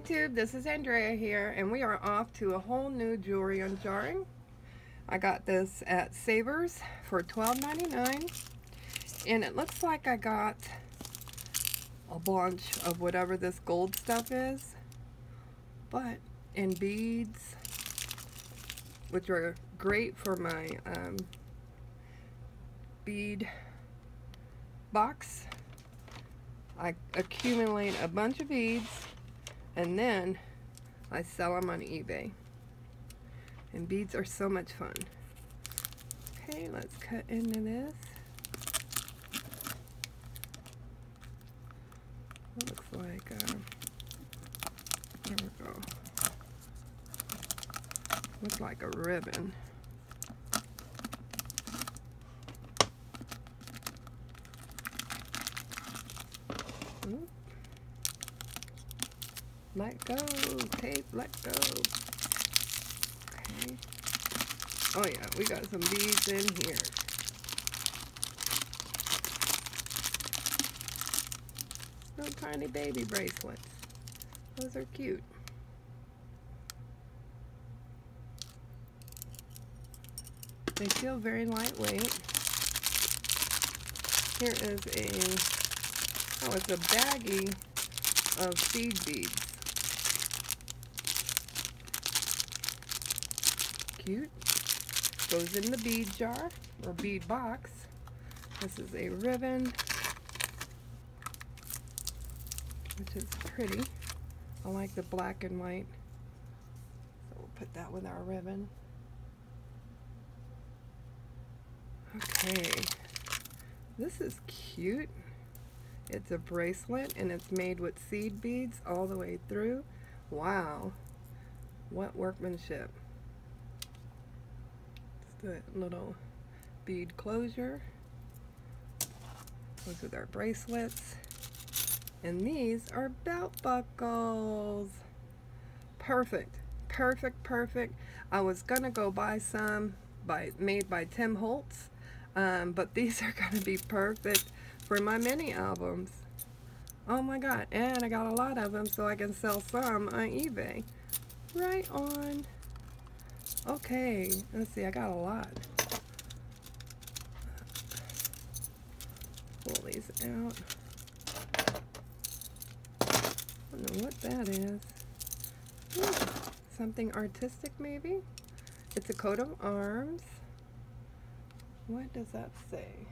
YouTube, this is Andrea here, and we are off to a whole new jewelry unjarring. I got this at Savers for $12.99, and it looks like I got a bunch of whatever this gold stuff is, but in beads, which are great for my bead box. I accumulate a bunch of beads and then I sell them on eBay. And beads are so much fun. Okay, let's cut into this. It looks like, there we go. Looks like a ribbon. Oop. Let go, tape, let go. Okay. Oh yeah, we got some beads in here. Little tiny baby bracelets. Those are cute. They feel very lightweight. Here is oh, it's a baggie of seed beads. Cute. Goes in the bead jar or bead box. This is a ribbon, which is pretty. I like the black and white, so we'll put that with our ribbon. Okay, this is cute. It's a bracelet and it's made with seed beads all the way through. Wow, what workmanship. The little bead closure goes with our bracelets, and these are belt buckles. Perfect, perfect, perfect. I was gonna go buy some made by Tim Holtz, but these are gonna be perfect for my mini albums. Oh my god, and I got a lot of them so I can sell some on eBay. Right on. Okay, let's see, I got a lot. Pull these out. I don't know what that is. Ooh, something artistic maybe? It's a coat of arms. What does that say?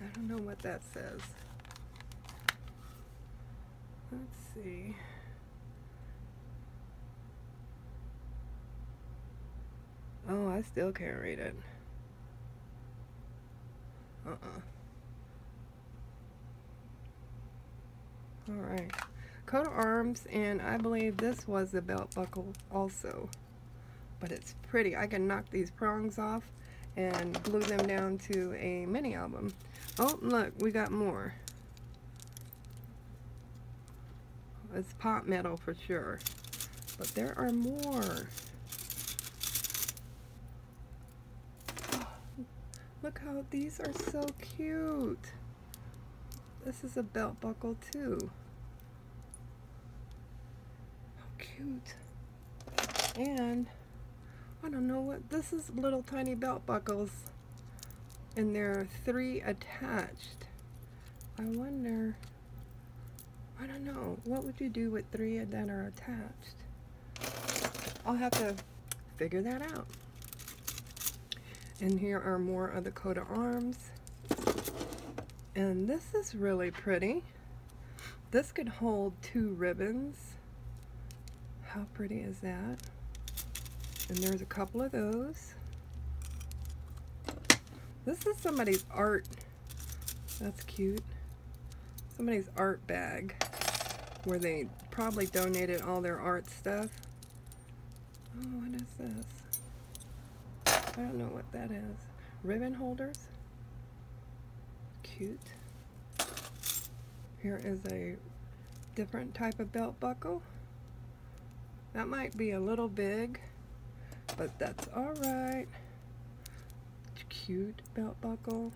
I don't know what that says. Let's see. Oh, I still can't read it. Alright. Coat of arms, and I believe this was a belt buckle also. But it's pretty. I can knock these prongs off and glue them down to a mini album. Oh, look, we got more. It's pot metal for sure. But there are more. Look how these are so cute. This is a belt buckle too. How cute. And I don't know what this is, little tiny belt buckles. And there are 3 attached. I wonder, I don't know, what would you do with 3 that are attached? I'll have to figure that out. And here are more of the coat of arms. And this is really pretty. This could hold 2 ribbons. How pretty is that? And there's a couple of those. This is somebody's art. That's cute. Somebody's art bag where they probably donated all their art stuff. Oh, what is this? I don't know what that is. Ribbon holders. Cute. Here is a different type of belt buckle. That might be a little big, but that's alright. Cute belt buckle.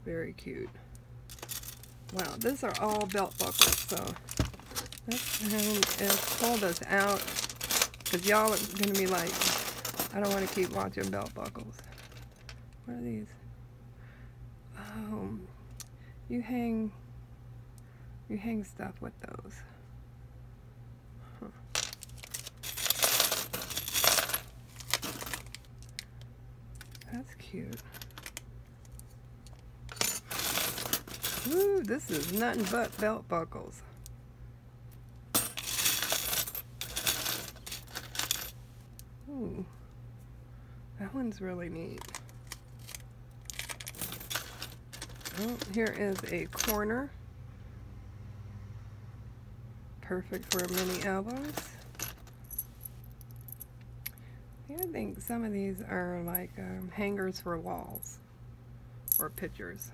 Very cute. Wow, these are all belt buckles, so let's pull this out, because y'all are going to be like, I don't want to keep watching belt buckles. What are these? You hang stuff with those. Huh. That's cute. Ooh, this is nothing but belt buckles. Ooh, that one's really neat. Oh, here is a corner. Perfect for mini albums. Yeah, I think some of these are like hangers for walls or pictures.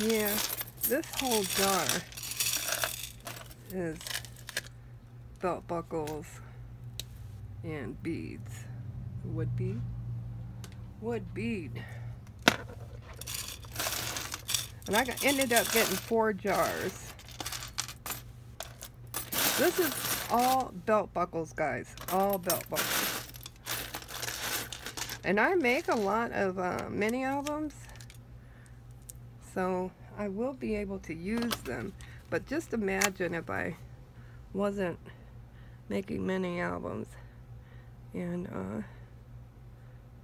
Yeah, this whole jar is belt buckles and beads. Wood bead? Wood bead. And I ended up getting 4 jars. This is all belt buckles, guys. All belt buckles. And I make a lot of mini albums, so I will be able to use them. But just imagine if I wasn't making mini albums. And I don't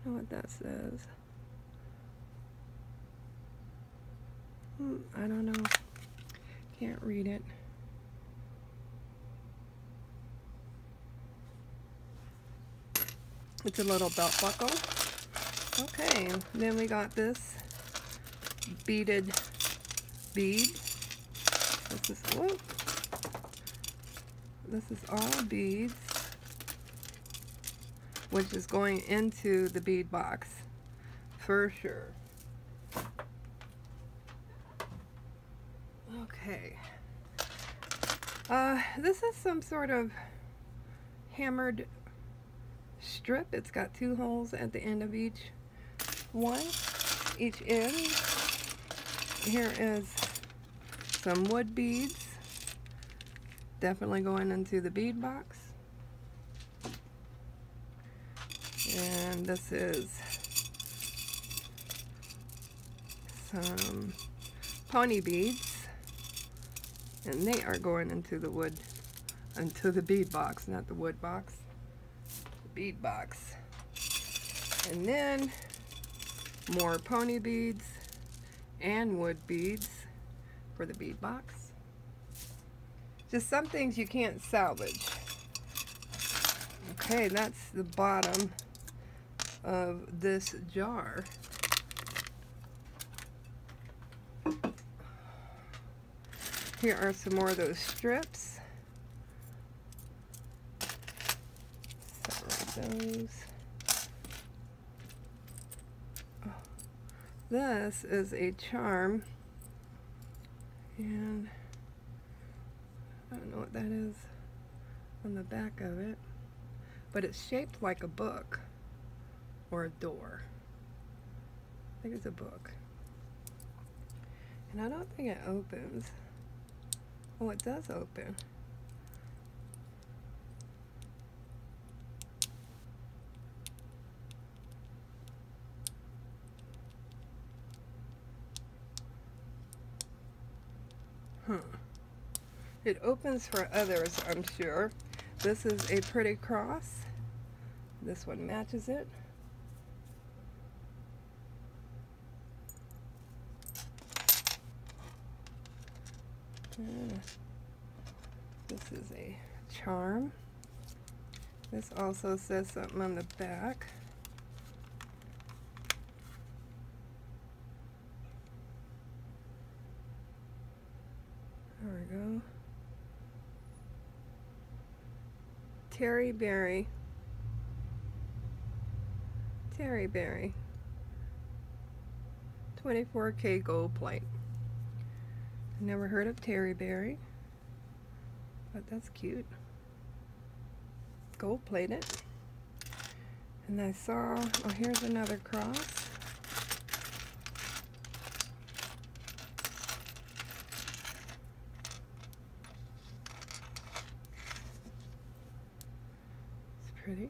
know what that says. I don't know. Can't read it. It's a little belt buckle. Okay, then we got this beaded bead. This is all beads, which is going into the bead box for sure. Okay. This is some sort of hammered strip. It's got 2 holes at the end of each end. Here is some wood beads, definitely going into the bead box. And this is some pony beads, and they are going into the bead box, not the wood box. Bead box. And then more pony beads and wood beads for the bead box. Just some things you can't salvage. Okay, that's the bottom of this jar. Here are some more of those strips. Those. Oh, this is a charm, and I don't know what that is on the back of it, but it's shaped like a book or a door. I think it's a book, and I don't think it opens. Oh, it does open. It opens for others, I'm sure. This is a pretty cross. This one matches it. This is a charm. This also says something on the back. There we go. Terry Berry. Terry Berry. 24K gold plate. Never heard of Terry Berry, but that's cute. Gold plated. And I saw, oh, here's another cross. pretty.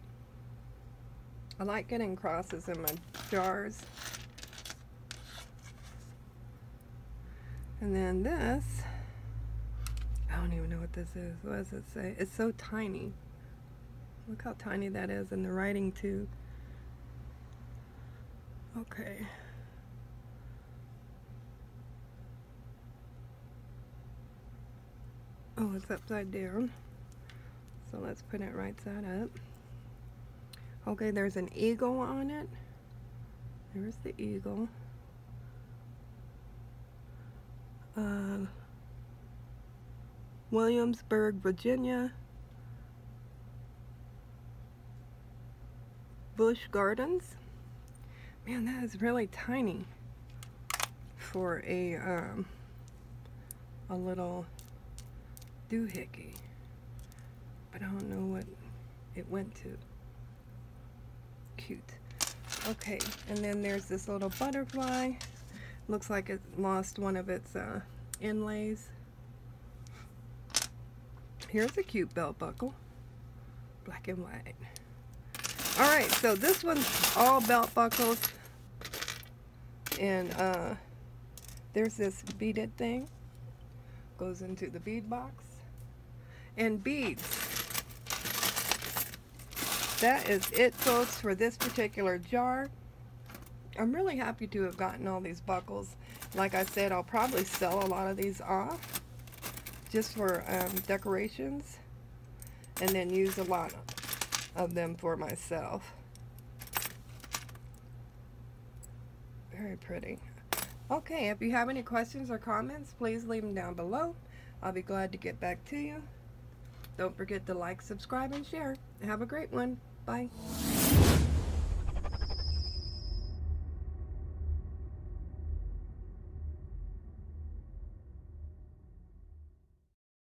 I like getting crosses in my jars. And then this, I don't even know what this is. What does it say? It's so tiny. Look how tiny that is, and the writing too. Okay. Oh, it's upside down. So let's put it right side up. Okay, there's an eagle on it. There's the eagle. Williamsburg, Virginia. Busch Gardens. Man, that is really tiny for a little doohickey. But I don't know what it went to. Cute. Okay, and then there's this little butterfly. Looks like it lost one of its inlays. Here's a cute belt buckle. Black and white. Alright, so this one's all belt buckles. And there's this beaded thing. Goes into the bead box. And beads. That is it, folks, for this particular jar. I'm really happy to have gotten all these buckles. Like I said, I'll probably sell a lot of these off just for decorations, and then use a lot of them for myself. Very pretty. Okay, if you have any questions or comments, please leave them down below. I'll be glad to get back to you. Don't forget to like, subscribe, and share. Have a great one. Bye.